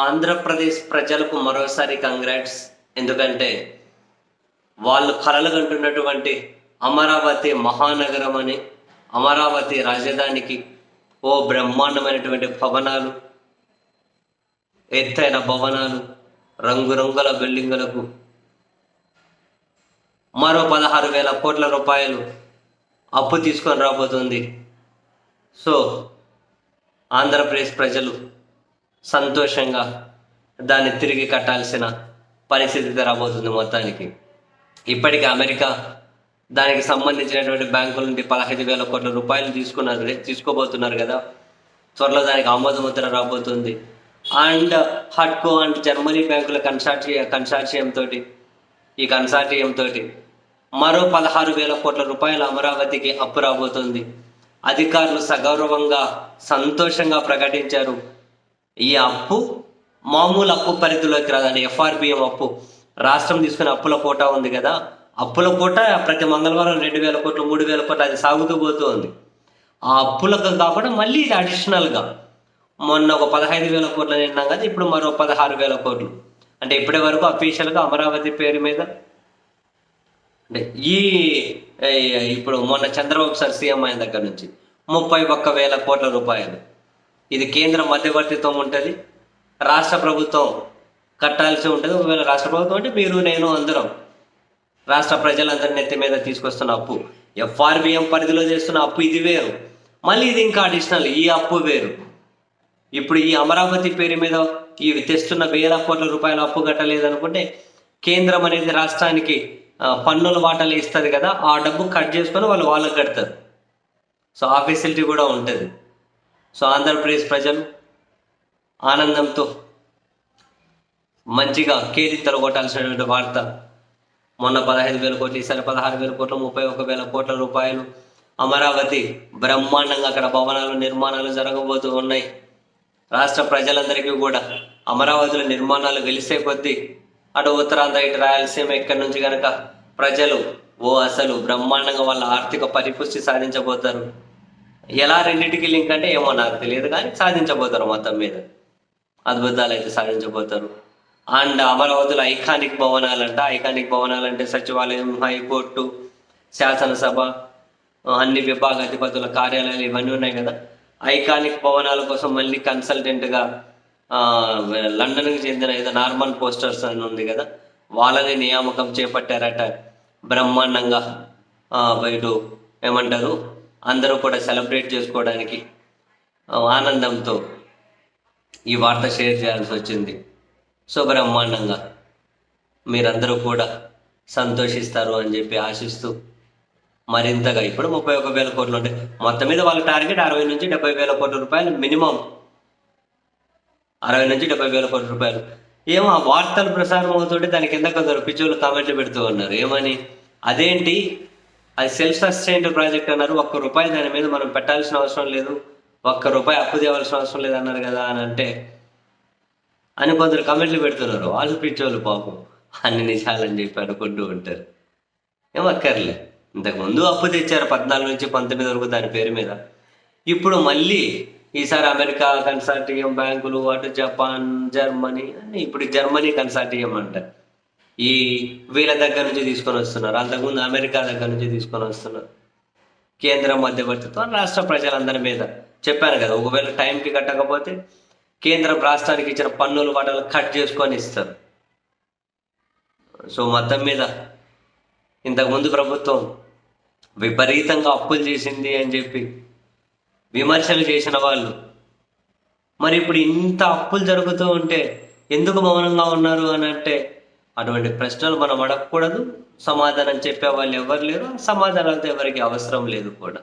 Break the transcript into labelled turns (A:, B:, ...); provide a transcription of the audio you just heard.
A: ఆంధ్రప్రదేశ్ ప్రజలకు మరోసారి కంగ్రాట్స్. ఎందుకంటే వాళ్ళు కలలు కంటున్నటువంటి అమరావతి మహానగరం అని, అమరావతి రాజధానికి ఓ బ్రహ్మాండమైనటువంటి భవనాలు, ఎత్తైన భవనాలు, రంగురంగుల బిల్డింగులకు మరో 16,000 కోట్ల రూపాయలు అప్పు తీసుకొని రాబోతుంది. సో ఆంధ్రప్రదేశ్ ప్రజలు సంతోషంగా దాన్ని తిరిగి కట్టాల్సిన పరిస్థితి రాబోతుంది. మొత్తానికి ఇప్పటికీ అమెరికా దానికి సంబంధించినటువంటి బ్యాంకుల నుండి 15,000 కోట్ల రూపాయలు తీసుకోబోతున్నారు కదా. త్వరలో దానికి ఆమోద ముద్ర రాబోతుంది. అండ్ హడ్కో అండ్ జర్మనీ బ్యాంకుల కన్సార్టియం తోటి మరో 16,000 కోట్ల రూపాయల అమరావతికి అప్పు రాబోతుంది. అధికారులు సగౌరవంగా సంతోషంగా ప్రకటించారు. ఈ అప్పు మామూలు అప్పు పరిధిలోకి రాదని, ఎఫ్ఆర్బిఎం అప్పు, రాష్ట్రం తీసుకునే అప్పుల కోట ఉంది కదా, అప్పుల కోట ప్రతి మంగళవారం 2,000 కోట్లు 3,000 కోట్లు అది సాగుతూ పోతూ ఉంది. ఆ అప్పులకు కాకుండా మళ్ళీ ఇది అడిషనల్గా మొన్న ఒక 15,000 కోట్లు నిన్నాం కదా, ఇప్పుడు మరో 16,000 కోట్లు. అంటే ఇప్పటి వరకు అఫీషియల్గా అమరావతి పేరు మీద అంటే ఇప్పుడు మొన్న చంద్రబాబు సార్ సీఎం అయిన దగ్గర నుంచి 31,000 కోట్ల రూపాయలు. ఇది కేంద్ర మధ్యవర్తిత్వం ఉంటుంది, రాష్ట్ర ప్రభుత్వం కట్టాల్సి ఉంటుంది. ఒకవేళ రాష్ట్ర ప్రభుత్వం అంటే మీరు నేను అందరం రాష్ట్ర ప్రజలందరి నెత్తి మీద తీసుకొస్తున్న అప్పు, ఎఫ్ఆర్బిఎం పరిధిలో చేస్తున్న అప్పు ఇది వేరు, మళ్ళీ ఇది ఇంకా అడిషనల్ ఈ అప్పు వేరు. ఇప్పుడు ఈ అమరావతి పేరు మీద ఈ తెస్తున్న 1,000 కోట్ల రూపాయల అప్పు కట్టలేదనుకుంటే కేంద్రం అనేది రాష్ట్రానికి పన్నుల వాటాలు ఇస్తుంది కదా, ఆ డబ్బు కట్ చేసుకొని వాళ్ళకి కడతారు. సో ఆ ఫెసిలిటీ కూడా ఉంటుంది. సో ఆంధ్రప్రదేశ్ ప్రజలు ఆనందంతో మంచిగా కేరింతలు కొట్టాల్సినటువంటి వార్త. మొన్న 15,000 కోట్లు, ఈసారి 16,000 కోట్లు, 31,000 కోట్ల రూపాయలు. అమరావతి బ్రహ్మాండంగా అక్కడ భవనాలు నిర్మాణాలు జరగబోతూ ఉన్నాయి. రాష్ట్ర ప్రజలందరికీ కూడా అమరావతిలో నిర్మాణాలు వెలిసే కొద్దీ అటు ఉత్తరాంధ్ర ఇటు రాయలసీమ ఇక్కడి నుంచి కనుక ప్రజలు అసలు బ్రహ్మాండంగా వాళ్ళ ఆర్థిక పరిపుష్టి సాధించబోతారు. ఎలా రెండింటికి లింక్ అంటే ఏమో నాకు తెలియదు, కానీ సాధించబోతారు. మొత్తం మీద అద్భుతాలు అయితే సాధించబోతారు. అండ్ అమరావతిలో ఐకానిక్ భవనాలంటే సచివాలయం, హైకోర్టు, శాసనసభ, అన్ని విభాగాధిపతుల కార్యాలయాలు ఇవన్నీ ఉన్నాయి కదా. ఐకానిక్ భవనాల కోసం మళ్ళీ కన్సల్టెంట్గా లండన్కి చెందిన ఏదో నార్మన్ పోస్టర్స్ అని ఉంది కదా, వాళ్ళని నియామకం చేపట్టారట. బ్రహ్మాండంగా బయట ఏమంటారు అందరూ కూడా సెలబ్రేట్ చేసుకోవడానికి ఆనందంతో ఈ వార్త షేర్ చేయాల్సి వచ్చింది. సో బ్రహ్మాండంగా మీరందరూ కూడా సంతోషిస్తారు అని చెప్పి ఆశిస్తూ మరింతగా ఇప్పుడు 31,000 కోట్లు ఉంటాయి. మొత్తం మీద వాళ్ళ టార్గెట్ 60,000 నుంచి 70,000 కోట్ల రూపాయలు మినిమం. 60,000 నుంచి 70,000 కోట్ల రూపాయలు. ఏమో ఆ వార్తలు ప్రసారం అవుతుంటే దాని కింద కొందరు పిచ్చోళ్ళు కామెంట్లు పెడుతూ ఉన్నారు. ఏమని, అదేంటి అది సెల్ఫ్ సస్టైన్డ్ ప్రాజెక్ట్ అన్నారు, ₹1 దాని మీద మనం పెట్టాల్సిన అవసరం లేదు, ₹1 అప్పు తేవాల్సిన అవసరం లేదు అన్నారు కదా అని కొందరు కామెంట్లు పెడుతున్నారు. వాళ్ళు పిచ్చోళ్ళు పాపం, అన్ని నిజాలని చెప్పి అనుకుంటూ ఉంటారు. ఏమక్కర్లే, ఇంతకుముందు అప్పు తెచ్చారు 14 నుంచి 19 వరకు దాని పేరు మీద. ఇప్పుడు మళ్ళీ ఈసారి అమెరికా కన్సార్టియం బ్యాంకులు, అటు జపాన్, జర్మనీ, ఇప్పుడు జర్మనీ కన్సార్టియం అంట, ఈ వీళ్ళ దగ్గర నుంచి తీసుకొని వస్తున్నారు. అంతకుముందు అమెరికా దగ్గర నుంచి తీసుకొని వస్తున్నారు. కేంద్రం మధ్యవర్తిత్వం రాష్ట్ర ప్రజలందరి మీద. చెప్పాను కదా, ఒకవేళ టైంకి కట్టకపోతే కేంద్రం రాష్ట్రానికి ఇచ్చిన పన్నుల వాటాలు కట్ చేసుకొని ఇస్తారు. సో మొత్తం మీద ఇంతకుముందు ప్రభుత్వం విపరీతంగా అప్పులు చేసింది అని చెప్పి విమర్శలు చేసిన వాళ్ళు మరి ఇప్పుడు ఇంత అప్పులు జరుగుతూ ఉంటే ఎందుకు మౌనంగా ఉన్నారు అని అంటే, అటువంటి ప్రశ్నలు మనం అడగకూడదు. సమాధానం చెప్పే వాళ్ళు ఎవరు లేరు, సమాధానాలతో ఎవరికి అవసరం లేదు కూడా.